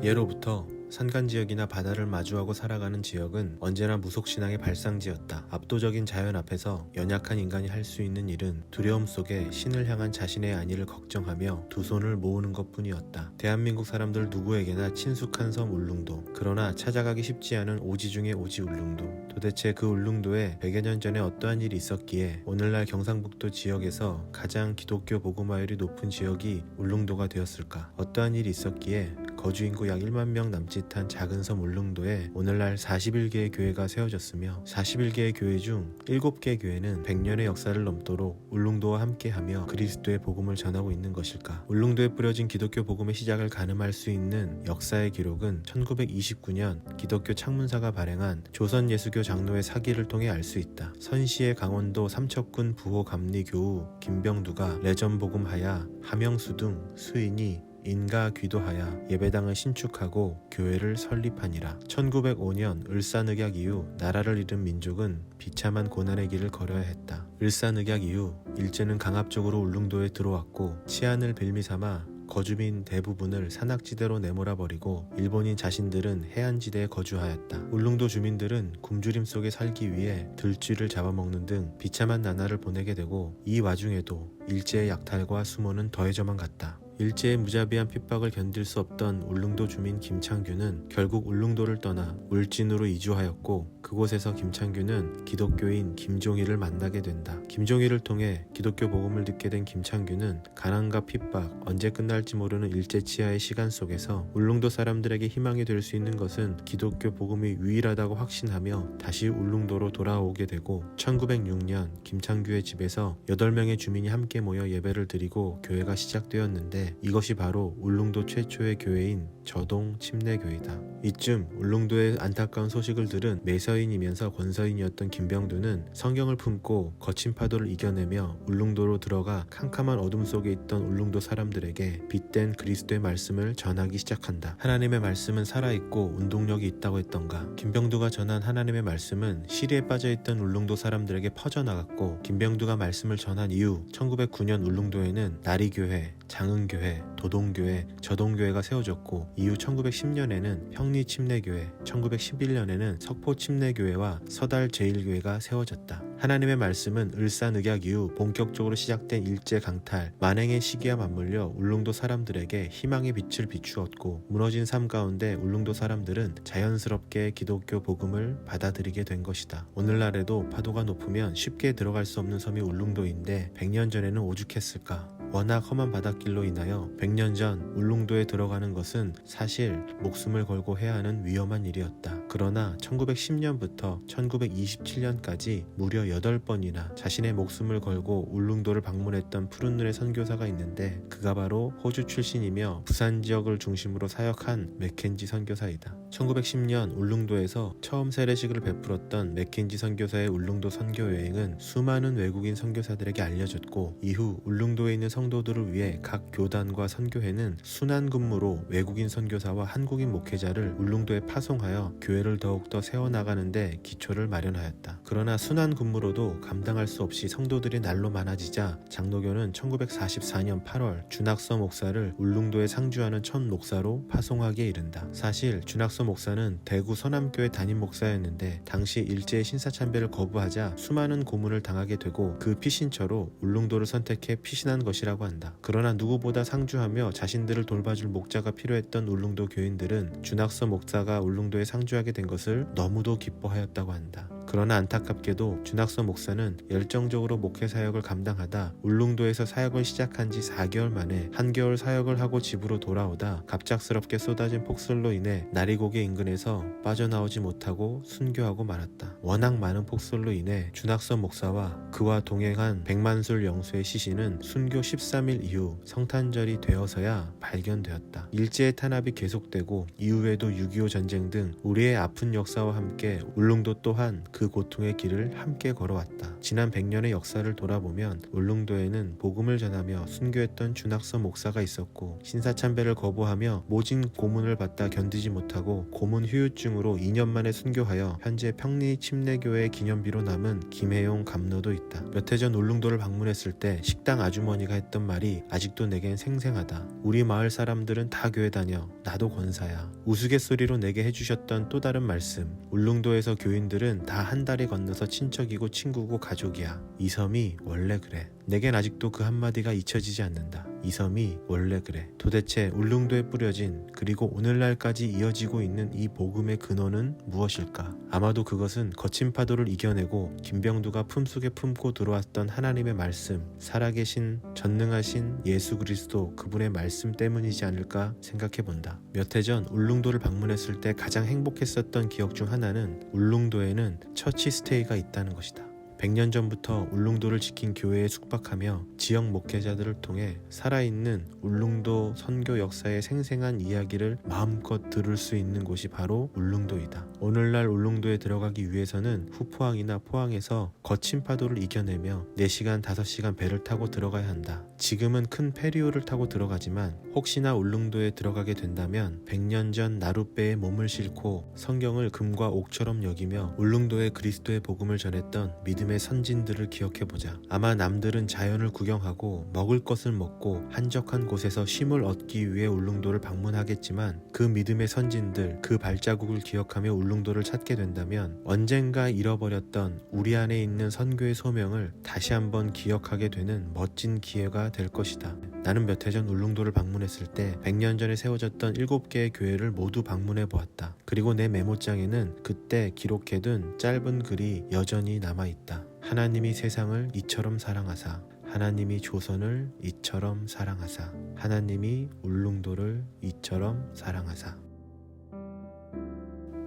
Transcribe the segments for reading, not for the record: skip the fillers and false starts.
예로부터 산간지역이나 바다를 마주하고 살아가는 지역은 언제나 무속신앙의 발상지였다. 압도적인 자연 앞에서 연약한 인간이 할 수 있는 일은 두려움 속에 신을 향한 자신의 안위를 걱정하며 두 손을 모으는 것뿐이었다. 대한민국 사람들 누구에게나 친숙한 섬 울릉도. 그러나 찾아가기 쉽지 않은 오지 중의 오지 울릉도. 도대체 그 울릉도에 100여 년 전에 어떠한 일이 있었기에 오늘날 경상북도 지역에서 가장 기독교 복음화율이 높은 지역이 울릉도가 되었을까? 어떠한 일이 있었기에 거주 인구 약 1만 명 남짓한 작은 섬 울릉도에 오늘날 41개의 교회가 세워졌으며 41개의 교회 중 7개 교회는 100년의 역사를 넘도록 울릉도와 함께하며 그리스도의 복음을 전하고 있는 것일까? 울릉도에 뿌려진 기독교 복음의 시작을 가늠할 수 있는 역사의 기록은 1929년 기독교 창문사가 발행한 조선 예수교 장로의 사기를 통해 알 수 있다. 선시의 강원도 삼척군 부호 감리교우 김병두가 레전복음하야 하명수 등 수인이 인가 귀도하여 예배당을 신축하고 교회를 설립하니라. 1905년 을사늑약 이후 나라를 잃은 민족은 비참한 고난의 길을 걸어야 했다. 을사늑약 이후 일제는 강압적으로 울릉도에 들어왔고 치안을 빌미삼아 거주민 대부분을 산악지대로 내몰아버리고 일본인 자신들은 해안지대에 거주하였다. 울릉도 주민들은 굶주림 속에 살기 위해 들쥐를 잡아먹는 등 비참한 나날을 보내게 되고 이 와중에도 일제의 약탈과 수모는 더해져만 갔다. 일제의 무자비한 핍박을 견딜 수 없던 울릉도 주민 김창규는 결국 울릉도를 떠나 울진으로 이주하였고 그곳에서 김창규는 기독교인 김종희를 만나게 된다. 김종희를 통해 기독교 복음을 듣게 된 김창규는 가난과 핍박, 언제 끝날지 모르는 일제 치하의 시간 속에서 울릉도 사람들에게 희망이 될 수 있는 것은 기독교 복음이 유일하다고 확신하며 다시 울릉도로 돌아오게 되고 1906년 김창규의 집에서 8명의 주민이 함께 모여 예배를 드리고 교회가 시작되었는데 이것이 바로 울릉도 최초의 교회인 저동 침례교회다. 이쯤 울릉도의 안타까운 소식을 들은 매서인이면서 권서인이었던 김병두는 성경을 품고 거친 파도를 이겨내며 울릉도로 들어가 캄캄한 어둠 속에 있던 울릉도 사람들에게 빛된 그리스도의 말씀을 전하기 시작한다. 하나님의 말씀은 살아있고 운동력이 있다고 했던가. 김병두가 전한 하나님의 말씀은 시리에 빠져있던 울릉도 사람들에게 퍼져나갔고 김병두가 말씀을 전한 이후 1909년 울릉도에는 나리교회, 장흥교회, 도동교회, 저동교회가 세워졌고 이후 1910년에는 평리침례교회, 1911년에는 석포침례교회와 서달제일교회가 세워졌다. 하나님의 말씀은 을사늑약 이후 본격적으로 시작된 일제 강탈, 만행의 시기와 맞물려 울릉도 사람들에게 희망의 빛을 비추었고 무너진 삶 가운데 울릉도 사람들은 자연스럽게 기독교 복음을 받아들이게 된 것이다. 오늘날에도 파도가 높으면 쉽게 들어갈 수 없는 섬이 울릉도인데 100년 전에는 오죽했을까? 워낙 험한 바닷길로 인하여 100년 전 울릉도에 들어가는 것은 사실 목숨을 걸고 해야 하는 위험한 일이었다. 그러나 1910년부터 1927년까지 무려 8번이나 자신의 목숨을 걸고 울릉도를 방문했던 푸른눈의 선교사가 있는데 그가 바로 호주 출신이며 부산 지역을 중심으로 사역한 맥켄지 선교사이다. 1910년 울릉도에서 처음 세례식을 베풀었던 맥켄지 선교사의 울릉도 선교여행은 수많은 외국인 선교사들에게 알려졌고 이후 울릉도에 있는 성도들을 위해 각 교단과 선교회는 순환 근무로 외국인 선교사와 한국인 목회자를 울릉도에 파송하여 교회를 더욱더 세워나가는데 기초를 마련하였다. 그러나 순환 근무로도 감당할 수 없이 성도들이 날로 많아지자 장로교는 1944년 8월 준학서 목사를 울릉도에 상주하는 첫 목사로 파송하기에 이른다. 사실 준학서 목사는 대구 서남교회 담임 목사였는데 당시 일제의 신사참배를 거부하자 수많은 고문을 당하게 되고 그 피신처로 울릉도를 선택해 피신한 것이라고 한다. 그러나 누구보다 상주하며 자신들을 돌봐줄 목자가 필요했던 울릉도 교인들은 준학서 목사가 울릉도에 상주하게 된 것을 너무도 기뻐하였다고 한다. 그러나 안타깝게도 준학서 목사는 열정적으로 목회 사역을 감당하다 울릉도에서 사역을 시작한 지 4개월 만에 한겨울 사역을 하고 집으로 돌아오다 갑작스럽게 쏟아진 폭설로 인해 나리고개 인근에서 빠져나오지 못하고 순교하고 말았다. 워낙 많은 폭설로 인해 준학서 목사와 그와 동행한 백만술 영수의 시신은 순교 13일 이후 성탄절이 되어서야 발견되었다. 일제의 탄압이 계속되고 이후에도 6.25 전쟁 등 우리의 아픈 역사와 함께 울릉도 또한 그 고통의 길을 함께 걸어왔다. 지난 100년의 역사를 돌아보면 울릉도에는 복음을 전하며 순교했던 준학서 목사가 있었고, 신사참배를 거부하며 모진 고문을 받다 견디지 못하고 고문 후유증으로 2년 만에 순교하여 현재 평리 침례교회 기념비로 남은 김혜용 감로도 있다. 몇 해 전 울릉도를 방문했을 때 식당 아주머니가 했던 말이 아직도 내겐 생생하다. 우리 마을 사람들은 다 교회 다녀. 나도 권사야. 우스갯소리로 내게 해주셨던 또 다른 말씀. 울릉도에서 교인들은 다 한 다리 건너서 친척이고 친구고 가족이야. 이 섬이 원래 그래. 내겐 아직도 그 한마디가 잊혀지지 않는다. 이 섬이 원래 그래. 도대체 울릉도에 뿌려진, 그리고 오늘날까지 이어지고 있는 이 복음의 근원은 무엇일까? 아마도 그것은 거친 파도를 이겨내고 김병두가 품속에 품고 들어왔던 하나님의 말씀, 살아계신 전능하신 예수 그리스도, 그분의 말씀 때문이지 않을까 생각해본다. 몇 해 전 울릉도를 방문했을 때 가장 행복했었던 기억 중 하나는 울릉도에는 처치 스테이가 있다는 것이다. 100년 전부터 울릉도를 지킨 교회에 숙박하며 지역 목회자들을 통해 살아있는 울릉도 선교 역사의 생생한 이야기를 마음껏 들을 수 있는 곳이 바로 울릉도이다. 오늘날 울릉도에 들어가기 위해서는 후포항이나 포항에서 거친 파도를 이겨내며 4시간, 5시간 배를 타고 들어가야 한다. 지금은 큰 페리오를 타고 들어가지만 혹시나 울릉도에 들어가게 된다면 100년 전 나룻배에 몸을 싣고 성경을 금과 옥처럼 여기며 울릉도에 그리스도의 복음을 전했던 믿음의 선진들을 기억해보자. 아마 남들은 자연을 구경하고 먹을 것을 먹고 한적한 곳에서 쉼을 얻기 위해 울릉도를 방문하겠지만 그 믿음의 선진들, 그 발자국을 기억하며 울릉도를 찾게 된다면 언젠가 잃어버렸던 우리 안에 있는 선교의 소명을 다시 한번 기억하게 되는 멋진 기회가 될 것이다. 나는 몇 해 전 울릉도를 방문했을 때 100년 전에 세워졌던 7개의 교회를 모두 방문해 보았다. 그리고 내 메모장에는 그때 기록해둔 짧은 글이 여전히 남아있다. 하나님이 세상을 이처럼 사랑하사, 하나님이 조선을 이처럼 사랑하사, 하나님이 울릉도를 이처럼 사랑하사.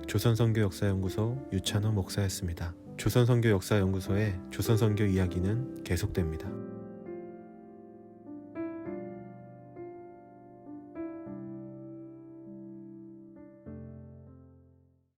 조선선교역사연구소 유찬호 목사였습니다. 조선선교역사연구소의 조선선교 이야기는 계속됩니다.